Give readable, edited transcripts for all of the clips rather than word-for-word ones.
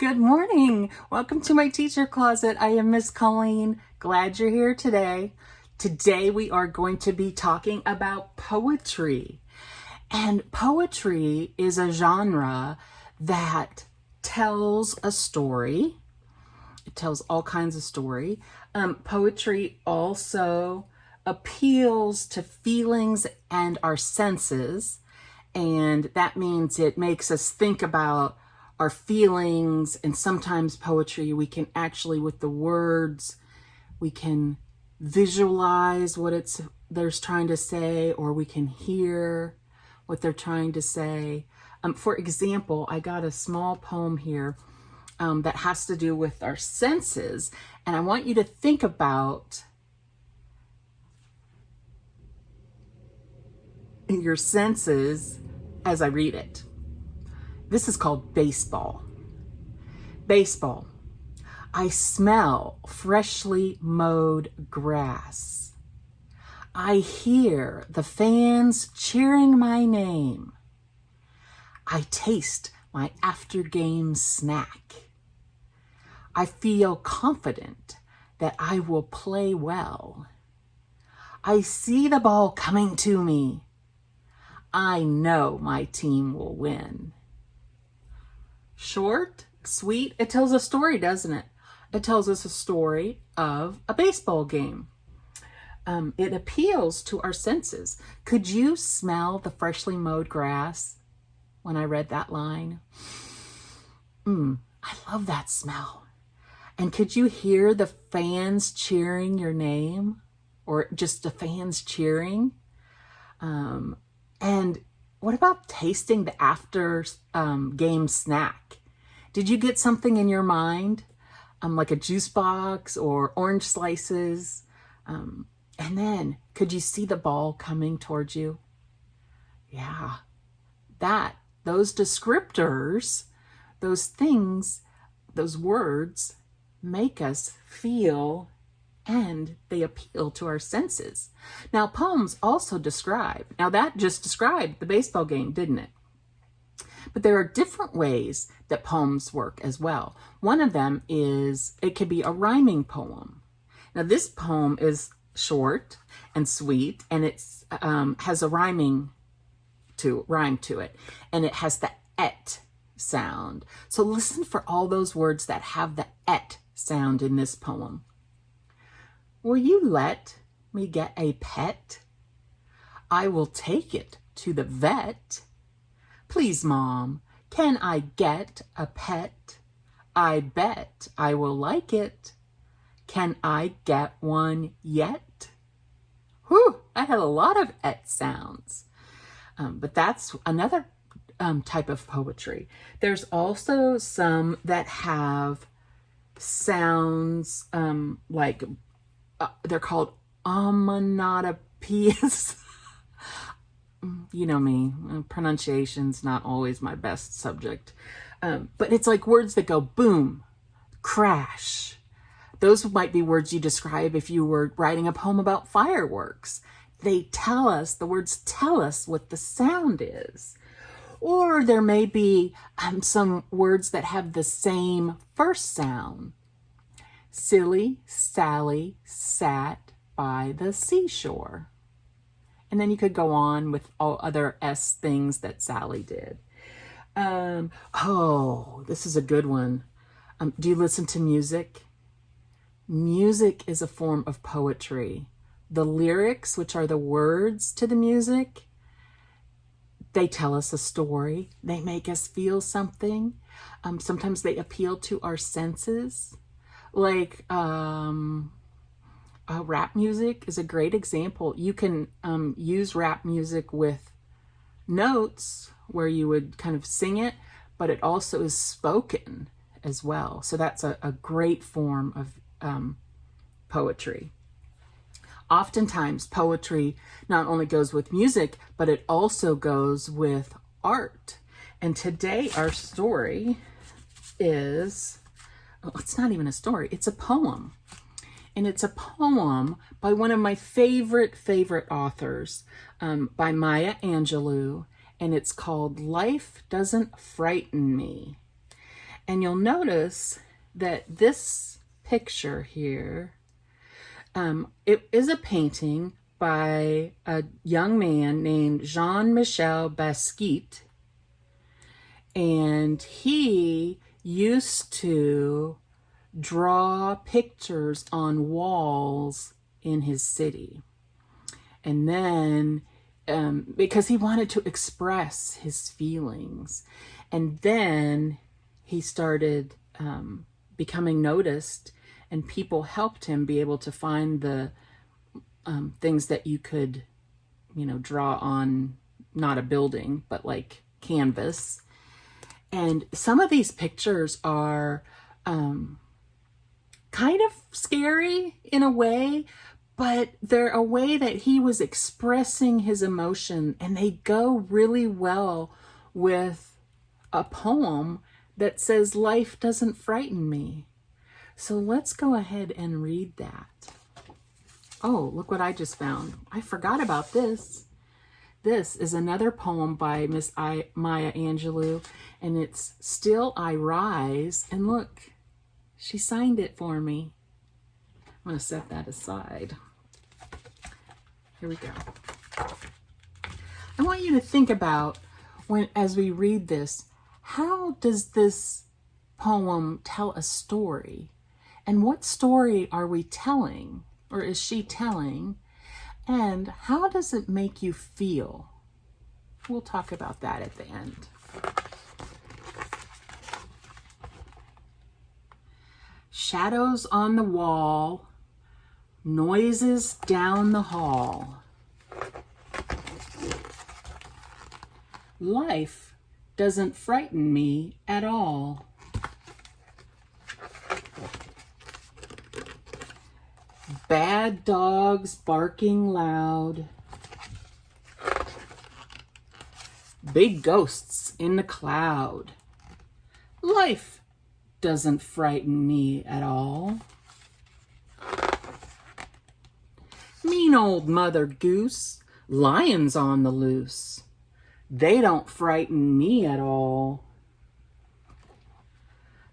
Good morning. Welcome to my teacher closet. I am Miss Colene. Glad you're here today. Today we are going to be talking about poetry. And poetry is a genre that tells a story. It tells all kinds of story. Poetry also appeals to feelings and our senses. And that means it makes us think about our feelings, and sometimes poetry, we can actually, with the words, we can visualize what they're trying to say, or we can hear what they're trying to say. For example, I got a small poem here that has to do with our senses, and I want you to think about your senses as I read it. This is called baseball. Baseball. I smell freshly mowed grass. I hear the fans cheering my name. I taste my after-game snack. I feel confident that I will play well. I see the ball coming to me. I know my team will win. Short, sweet, it tells a story, doesn't it? It tells us a story of a baseball game. It appeals to our senses. Could you smell the freshly mowed grass when I read that line? I love that smell. And could you hear the fans cheering your name, or just the fans cheering? And what about tasting the after game snack? Did you get something in your mind, like a juice box or orange slices? And then could you see the ball coming towards you? Yeah, those descriptors, those things, those words make us feel, and they appeal to our senses. Now, poems also describe. Now, that just described the baseball game, didn't it? But there are different ways that poems work as well. One of them is, it could be a rhyming poem. Now, this poem is short and sweet, and it has a rhyme to it, and it has the et sound. So listen for all those words that have the et sound in this poem. Will you let me get a pet? I will take it to the vet. Please, Mom, can I get a pet? I bet I will like it. Can I get one yet? Whew, I had a lot of et sounds. But that's another type of poetry. There's also some that have sounds like they're called onomatopoeias. You know me, pronunciation's not always my best subject. But it's like words that go boom, crash. Those might be words you describe if you were writing a poem about fireworks. The words tell us what the sound is. Or there may be some words that have the same first sound. Silly Sally sat by the seashore. And then you could go on with all other S things that Sally did. This is a good one. Do you listen to music? Music is a form of poetry. The lyrics, which are the words to the music, they tell us a story. They make us feel something. Sometimes they appeal to our senses. Like rap music is a great example. You can use rap music with notes where you would kind of sing it, but it also is spoken as well. So that's a great form of poetry. Oftentimes, poetry not only goes with music, but it also goes with art. And today our story is, it's not even a story, it's a poem. And it's a poem by one of my favorite authors, by Maya Angelou, and it's called Life Doesn't Frighten Me. And you'll notice that this picture here, it is a painting by a young man named Jean-Michel Basquiat. And he used to draw pictures on walls in his city. And then, because he wanted to express his feelings. And then he started becoming noticed, and people helped him be able to find the things that you could, draw on, not a building, but like canvas. And some of these pictures are kind of scary in a way, but they're a way that he was expressing his emotion, and they go really well with a poem that says, "Life doesn't frighten me." So let's go ahead and read that. Oh, look what I just found. I forgot about this. This is another poem by Miss Maya Angelou, and it's "Still I Rise." And look, she signed it for me. I'm going to set that aside. Here we go. I want you to think about, as we read this, how does this poem tell a story? And what story are we telling, or is she telling? And how does it make you feel? We'll talk about that at the end. Shadows on the wall, noises down the hall. Life doesn't frighten me at all. Bad dogs barking loud. Big ghosts in the cloud. Life doesn't frighten me at all. Mean old Mother Goose, lions on the loose. They don't frighten me at all.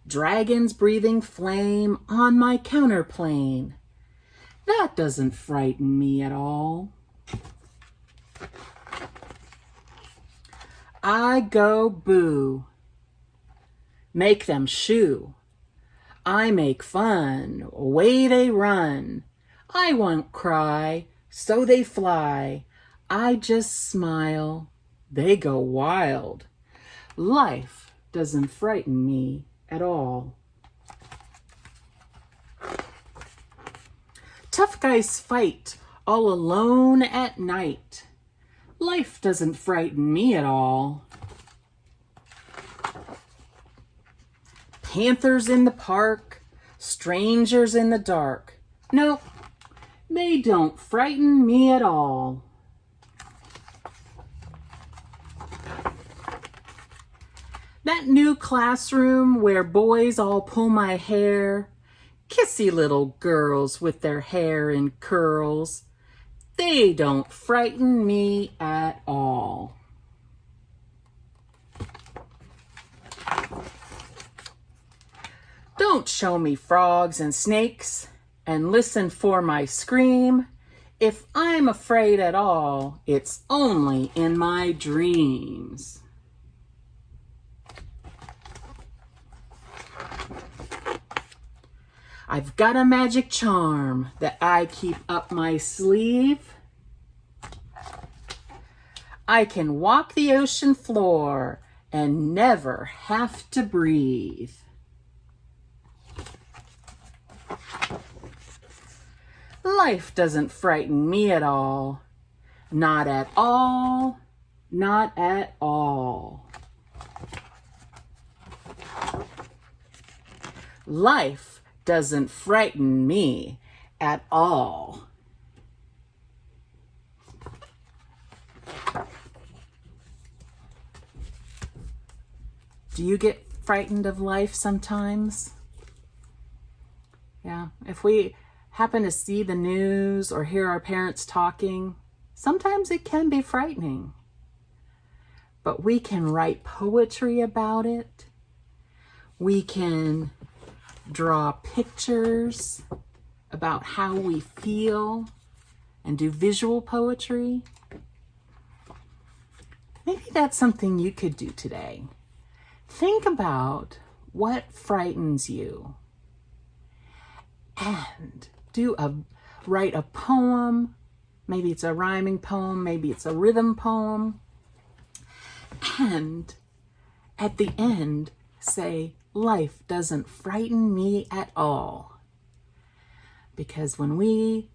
Dragons breathing flame on my counterplane. That doesn't frighten me at all. I go boo. Make them shoo. I make fun. Away they run. I won't cry, so they fly. I just smile. They go wild. Life doesn't frighten me at all. Tough guys fight all alone at night. Life doesn't frighten me at all. Panthers in the park, strangers in the dark. Nope, they don't frighten me at all. That new classroom where boys all pull my hair, kissy little girls with their hair in curls, they don't frighten me at all. Don't show me frogs and snakes and listen for my scream. If I'm afraid at all, it's only in my dreams. I've got a magic charm that I keep up my sleeve. I can walk the ocean floor and never have to breathe. Life doesn't frighten me at all. Not at all. Not at all. Life doesn't frighten me at all. Do you get frightened of life sometimes? Yeah, if we happen to see the news or hear our parents talking, sometimes it can be frightening. But we can write poetry about it. We can draw pictures about how we feel and do visual poetry. Maybe that's something you could do today. Think about what frightens you and write a poem. Maybe it's a rhyming poem, maybe it's a rhythm poem. And at the end, say, life doesn't frighten me at all. Because when we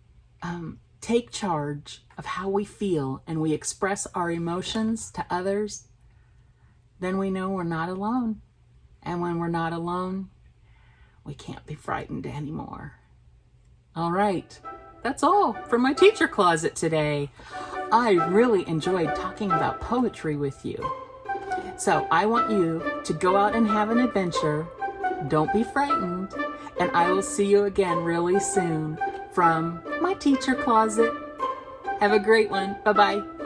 take charge of how we feel and we express our emotions to others, then we know we're not alone. And when we're not alone, we can't be frightened anymore. All right, that's all for my teacher closet today. I really enjoyed talking about poetry with you. So I want you to go out and have an adventure. Don't be frightened. And I will see you again really soon from my teacher closet. Have a great one. Bye-bye.